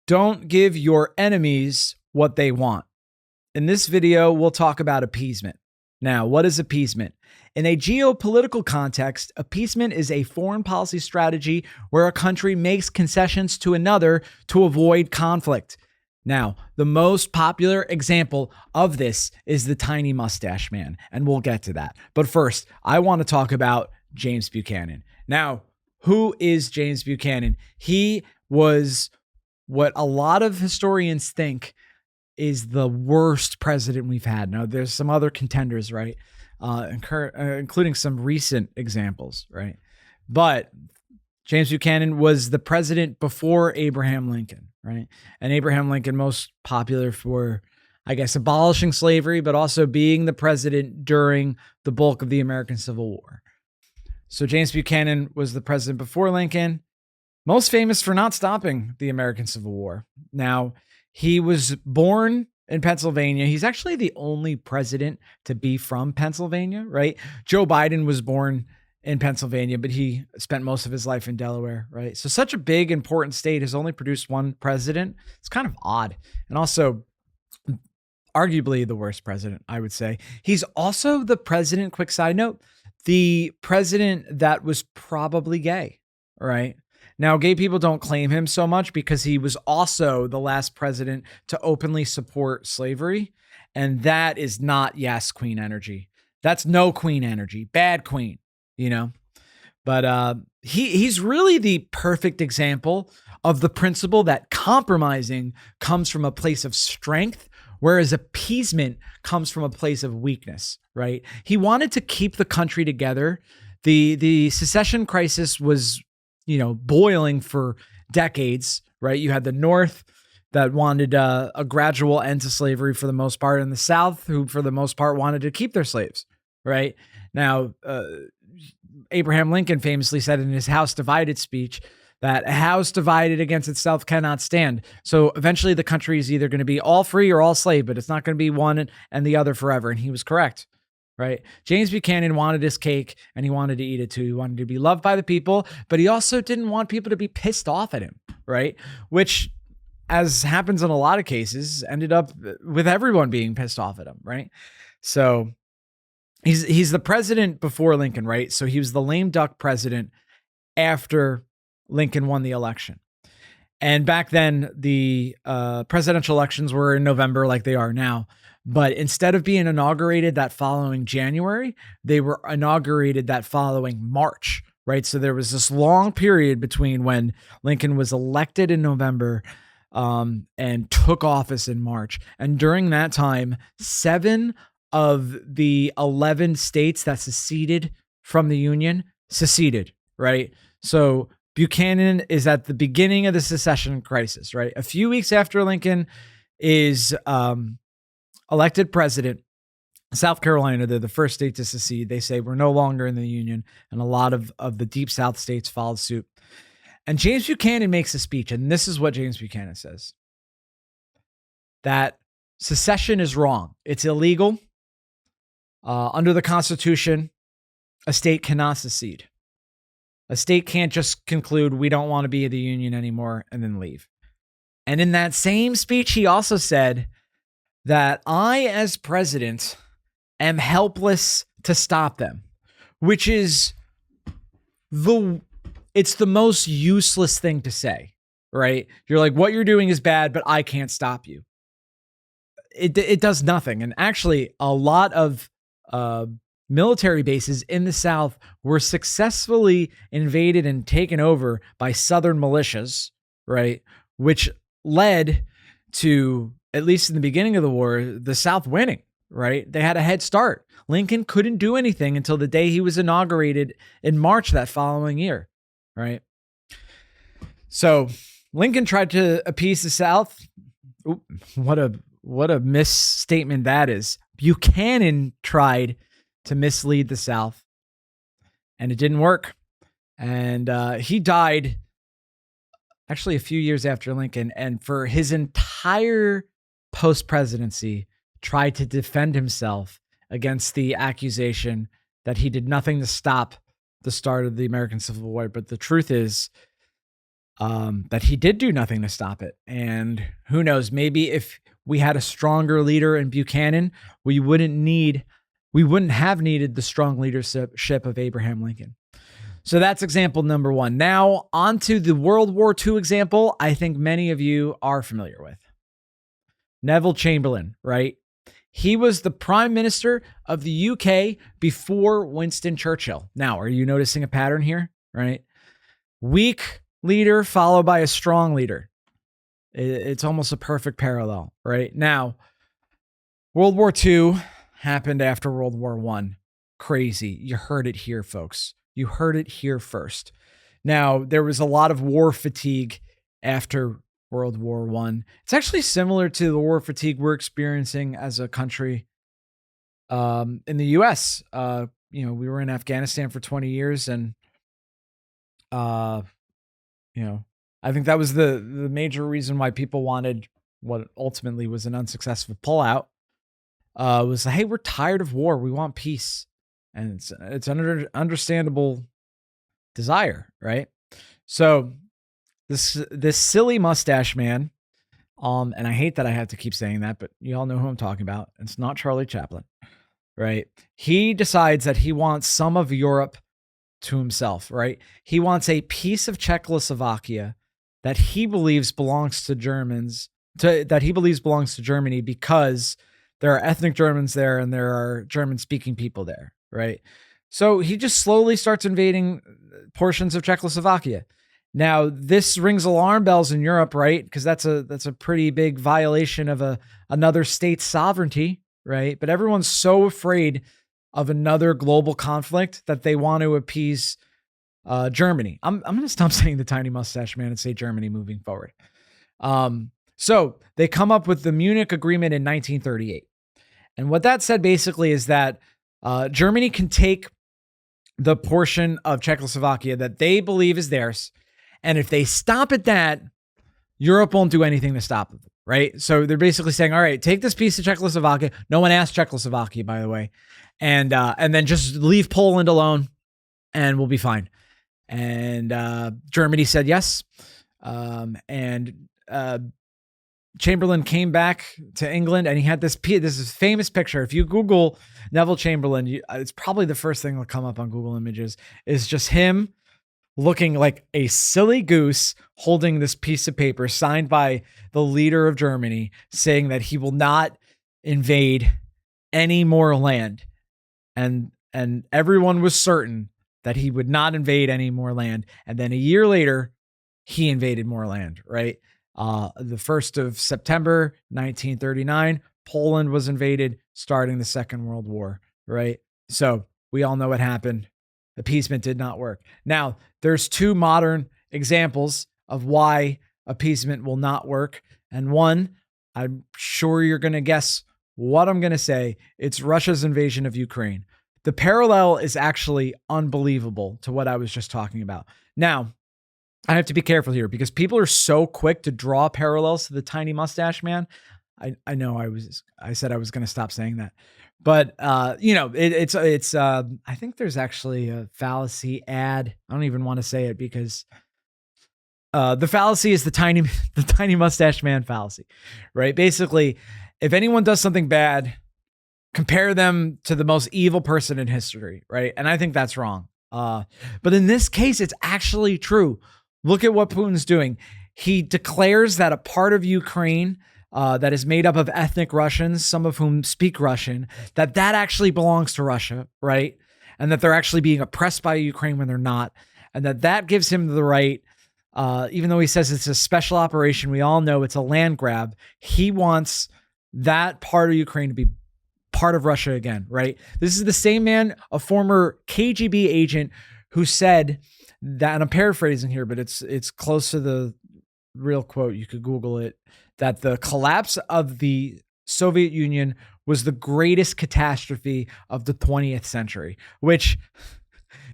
Don't give your enemies what they want. In this video, we'll talk about appeasement. Now, what is appeasement? In a geopolitical context, appeasement is a foreign policy strategy where a country makes concessions to another to avoid conflict. Now, the most popular example of this is the tiny mustache man, and we'll get to that. But first, I want to talk about James Buchanan. Now, who is James Buchanan? He was what a lot of historians think is the worst president we've had. Now, there's some other contenders, right? Including some recent examples, right? But James Buchanan was the president before Abraham Lincoln, right? And Abraham Lincoln, most popular for, I guess, abolishing slavery, but also being the president during the bulk of the American Civil War. So James Buchanan was the president before Lincoln, most famous for not stopping the American Civil War. Now, he was born in Pennsylvania. He's actually the only president to be from Pennsylvania, right? Joe Biden was born in Pennsylvania, but he spent most of his life in Delaware, right? So such a big, important state has only produced one president. It's kind of odd. And also, arguably the worst president, I would say. He's also the president, quick side note, the president that was probably gay, right? Now, gay people don't claim him so much because he was also the last president to openly support slavery. And that is not yes queen energy. That's no queen energy, bad queen, you know? But he's really the perfect example of the principle that compromising comes from a place of strength, whereas appeasement comes from a place of weakness, right? He wanted to keep the country together. The secession crisis was, boiling for decades, right? You had the North that wanted a gradual end to slavery for the most part, and the South, who for the most part wanted to keep their slaves, right? Now, Abraham Lincoln famously said in his House Divided speech that a house divided against itself cannot stand. So eventually the country is either going to be all free or all slave, but it's not going to be one and the other forever. And he was correct, right? James Buchanan wanted his cake and he wanted to eat it too. He wanted to be loved by the people, but he also didn't want people to be pissed off at him, right? Which, as happens in a lot of cases, ended up with everyone being pissed off at him, right? So he's the president before Lincoln, right? So he was the lame duck president after Lincoln won the election. And back then, the presidential elections were in November like they are now. But instead of being inaugurated that following January, they were inaugurated that following March, right? So there was this long period between when Lincoln was elected in November and took office in March. And during that time, 7 of the 11 states that seceded from the Union seceded, right? So Buchanan is at the beginning of the secession crisis, right? A few weeks after Lincoln is elected president, South Carolina, they're the first state to secede. They say we're no longer in the Union, and a lot of the Deep South states followed suit. And James Buchanan makes a speech, and this is what James Buchanan says: that secession is wrong. It's illegal. Under the Constitution, a state cannot secede. A state can't just conclude we don't want to be in the Union anymore and then leave. And in that same speech, he also said that I, as president, am helpless to stop them, which is it's the most useless thing to say, right? You're like, what you're doing is bad, but I can't stop you. It does nothing. And actually, a lot of military bases in the South were successfully invaded and taken over by Southern militias, right? Which led to, at least in the beginning of the war, the South winning, right? They had a head start. Lincoln couldn't do anything until the day he was inaugurated in March that following year, right? So Lincoln tried to appease the South. Ooh, what a misstatement that is. Buchanan tried to mislead the South, and it didn't work. And he died actually a few years after Lincoln, and for his entire post-presidency tried to defend himself against the accusation that he did nothing to stop the start of the American Civil War. But the truth is, that he did do nothing to stop it. And who knows, maybe if we had a stronger leader in Buchanan, we wouldn't have needed the strong leadership of Abraham Lincoln. So that's example number one. Now, on to the World War II example I think many of you are familiar with. Neville Chamberlain, right? He was the Prime Minister of the UK before Winston Churchill. Now, are you noticing a pattern here, right? Weak leader followed by a strong leader. It's almost a perfect parallel, right? Now, World War II happened after World War I. Crazy. You heard it here, folks. You heard it here first. Now, there was a lot of war fatigue after World War I. It's actually similar to the war fatigue we're experiencing as a country in the U.S. We were in Afghanistan for 20 years, and I think that was the major reason why people wanted what ultimately was an unsuccessful pullout. Was hey, we're tired of war. We want peace. And it's an understandable desire, right? So this silly mustache man, and I hate that I have to keep saying that, but you all know who I'm talking about. It's not Charlie Chaplin, right? He decides that he wants some of Europe to himself, right? He wants a piece of Czechoslovakia that he believes belongs to Germany because there are ethnic Germans there and there are German-speaking people there, right? So he just slowly starts invading portions of Czechoslovakia. Now, this rings alarm bells in Europe, right? Because that's a pretty big violation of another state's sovereignty, right? But everyone's so afraid of another global conflict that they want to appease Germany. I'm going to stop saying the tiny mustache man and say Germany moving forward. So they come up with the Munich Agreement in 1938. And what that said basically is that Germany can take the portion of Czechoslovakia that they believe is theirs. And if they stop at that, Europe won't do anything to stop them, right? So they're basically saying, all right, take this piece of Czechoslovakia. No one asked Czechoslovakia, by the way. And then just leave Poland alone and we'll be fine. And Germany said yes. Chamberlain came back to England and he had this famous picture. If you Google Neville Chamberlain, it's probably the first thing that'll come up on Google Images is just him looking like a silly goose holding this piece of paper signed by the leader of Germany saying that he will not invade any more land. And everyone was certain that he would not invade any more land. And then a year later, he invaded more land, right? The 1st of September, 1939, Poland was invaded, starting the Second World War, right? So we all know what happened. Appeasement did not work. Now, there's two modern examples of why appeasement will not work. And one, I'm sure you're going to guess what I'm going to say. It's Russia's invasion of Ukraine. The parallel is actually unbelievable to what I was just talking about. Now, I have to be careful here because people are so quick to draw parallels to the tiny mustache man. I know I said I was going to stop saying that, but it's I think there's actually a fallacy ad. I don't even want to say it because the fallacy is the tiny mustache man fallacy, right? Basically, if anyone does something bad, compare them to the most evil person in history, right? And I think that's wrong. But in this case, it's actually true. Look at what Putin's doing. He declares that a part of Ukraine that is made up of ethnic Russians, some of whom speak Russian, that actually belongs to Russia, right? And that they're actually being oppressed by Ukraine when they're not. And that gives him the right, even though he says it's a special operation, we all know it's a land grab. He wants that part of Ukraine to be part of Russia again, right? This is the same man, a former KGB agent, who said that, and I'm paraphrasing here, but it's close to the real quote. You could Google it, that the collapse of the Soviet Union was the greatest catastrophe of the 20th century, which,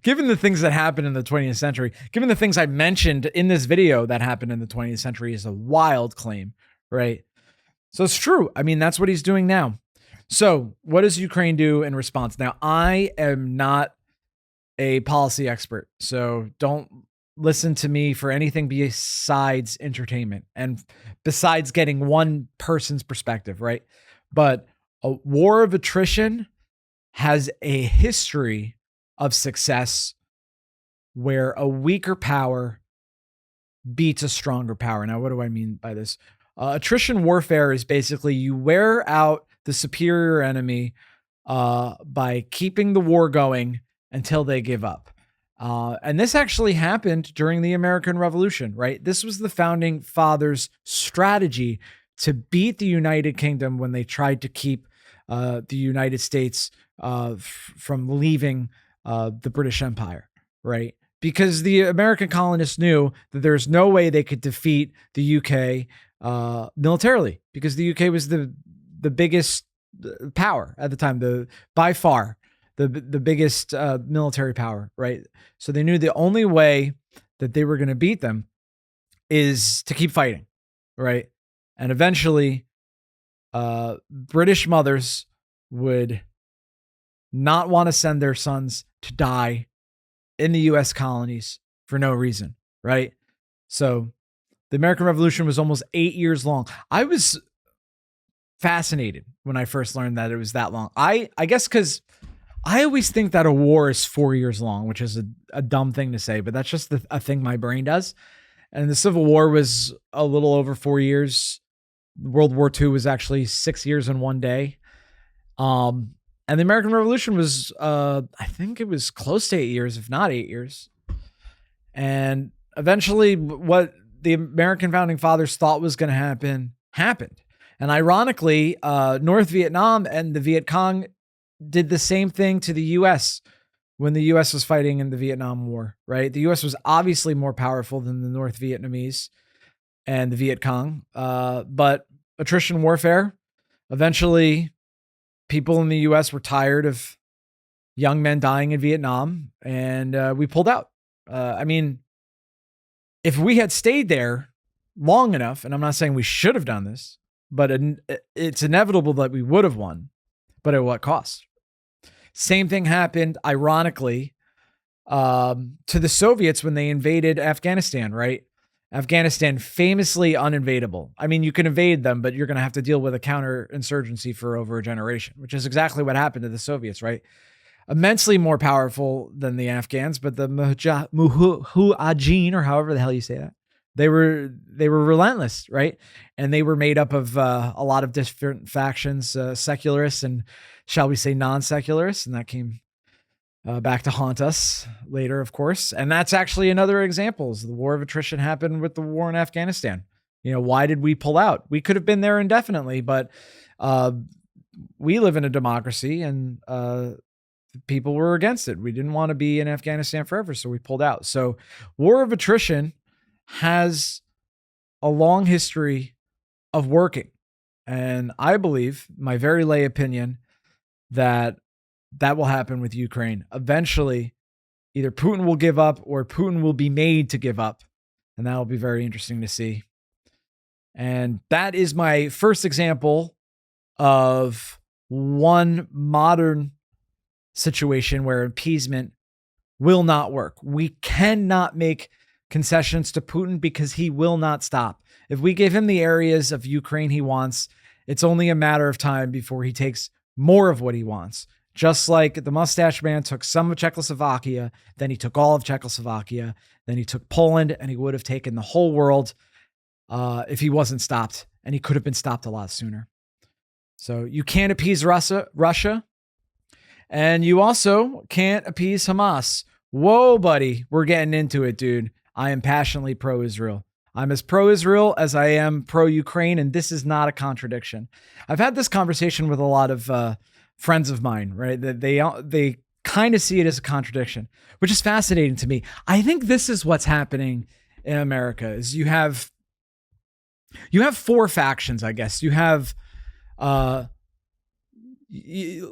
given the things that happened in the 20th century, given the things I mentioned in this video that happened in the 20th century, is a wild claim, right? So it's true. I mean, that's what he's doing now. So what does Ukraine do in response? Now, I am not a policy expert, so don't listen to me for anything besides entertainment and besides getting one person's perspective, right? But a war of attrition has a history of success where a weaker power beats a stronger power. Now, what do I mean by this? Attrition warfare is basically you wear out the superior enemy by keeping the war going until they give up. And this actually happened during the American Revolution, right? This was the founding fathers' strategy to beat the United Kingdom when they tried to keep the United States from leaving the British Empire, right? Because the American colonists knew that there's no way they could defeat the UK militarily, because the UK was the biggest power at the time, by far the biggest military power, right? So they knew the only way that they were going to beat them is to keep fighting, right? And eventually, British mothers would not want to send their sons to die in the US colonies for no reason, right? So the American Revolution was almost 8 years long. I was fascinated when I first learned that it was that long. I guess because I always think that a war is 4 years long, which is a dumb thing to say, but that's just a thing my brain does. And the Civil War was a little over 4 years. World War II was actually 6 years and 1 day. And the American Revolution was, I think it was close to 8 years, if not 8 years. And eventually what the American founding fathers thought was going to happen, happened. And ironically, North Vietnam and the Viet Cong did the same thing to the U.S. when the U.S. was fighting in the Vietnam War, right? The U.S. was obviously more powerful than the North Vietnamese and the Viet Cong. But attrition warfare, eventually people in the U.S. were tired of young men dying in Vietnam, and we pulled out. I mean, if we had stayed there long enough, and I'm not saying we should have done this, but it's inevitable that we would have won, but at what cost? Same thing happened, ironically, to the Soviets when they invaded Afghanistan, right? Afghanistan, famously uninvadable. I mean, you can invade them, but you're going to have to deal with a counterinsurgency for over a generation, which is exactly what happened to the Soviets, right? Immensely more powerful than the Afghans, but the Mujahideen, or however the hell you say that, they were relentless, right? And they were made up of a lot of different factions, secularists and, shall we say, non-secularists, and that came back to haunt us later, of course. And that's actually another example. The war of attrition happened with the war in Afghanistan. You know, why did we pull out? We could have been there indefinitely, but we live in a democracy, and people were against it. We didn't want to be in Afghanistan forever, so we pulled out. So war of attrition has a long history of working. And I believe, my very lay opinion, that will happen with Ukraine. Eventually, either Putin will give up or Putin will be made to give up. And that'll be very interesting to see. And that is my first example of one modern situation where appeasement will not work. We cannot make concessions to Putin because he will not stop. If we give him the areas of Ukraine he wants, it's only a matter of time before he takes more of what he wants. Just like the mustache man took some of Czechoslovakia, then he took all of Czechoslovakia, then he took Poland, and he would have taken the whole world if he wasn't stopped. And he could have been stopped a lot sooner. So you can't appease Russia, and you also can't appease Hamas. Whoa, buddy, we're getting into it, dude. I am passionately pro-Israel. I'm as pro-Israel as I am pro-Ukraine, and this is not a contradiction. I've had this conversation with a lot of friends of mine, right? That they kind of see it as a contradiction, which is fascinating to me. I think this is what's happening in America. Is you have four factions, I guess. You have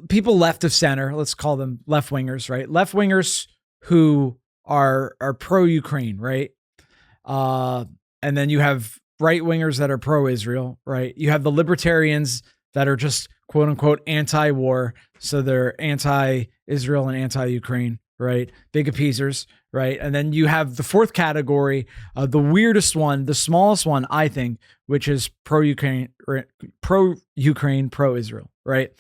people left of center. Let's call them left wingers, right? Left wingers who are pro-Ukraine, right? And then you have right wingers that are pro-Israel, right? You have the libertarians that are just quote unquote anti-war. So they're anti-Israel and anti-Ukraine, right? Big appeasers, right? And then you have the fourth category, the weirdest one, the smallest one, I think, which is pro-Ukraine, pro-Israel, right?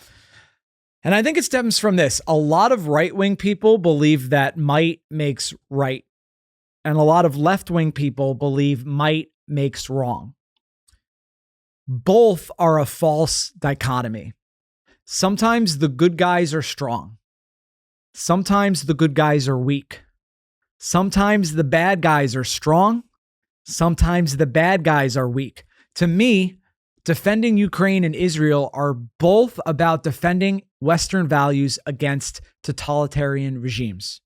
And I think it stems from this. A lot of right-wing people believe that might makes right. And a lot of left-wing people believe might makes wrong. Both are a false dichotomy. Sometimes the good guys are strong. Sometimes the good guys are weak. Sometimes the bad guys are strong. Sometimes the bad guys are weak. To me, defending Ukraine and Israel are both about defending Western values against totalitarian regimes.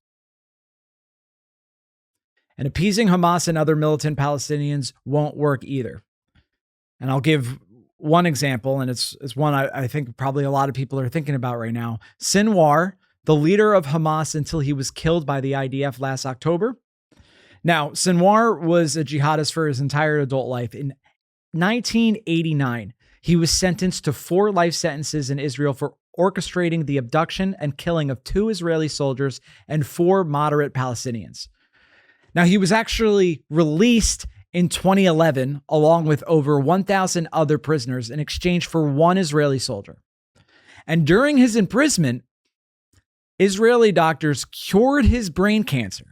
And appeasing Hamas and other militant Palestinians won't work either. And I'll give one example, and it's one I think probably a lot of people are thinking about right now. Sinwar, the leader of Hamas until he was killed by the IDF last October. Now, Sinwar was a jihadist for his entire adult life. In 1989, he was sentenced to 4 life sentences in Israel for orchestrating the abduction and killing of 2 Israeli soldiers and 4 moderate Palestinians. Now, he was actually released in 2011, along with over 1,000 other prisoners in exchange for 1 Israeli soldier. And during his imprisonment, Israeli doctors cured his brain cancer.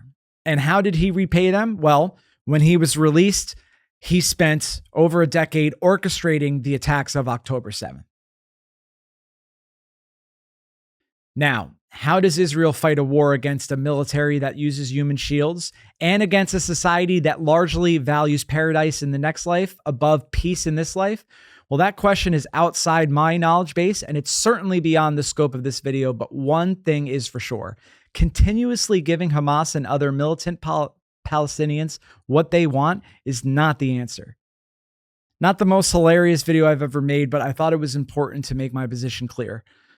And how did he repay them? Well, when he was released, he spent over a decade orchestrating the attacks of October 7th. Now, how does Israel fight a war against a military that uses human shields and against a society that largely values paradise in the next life above peace in this life? Well, that question is outside my knowledge base, and it's certainly beyond the scope of this video, but one thing is for sure. Continuously giving Hamas and other militant Palestinians what they want is not the answer. Not the most hilarious video I've ever made, but I thought it was important to make my position clear.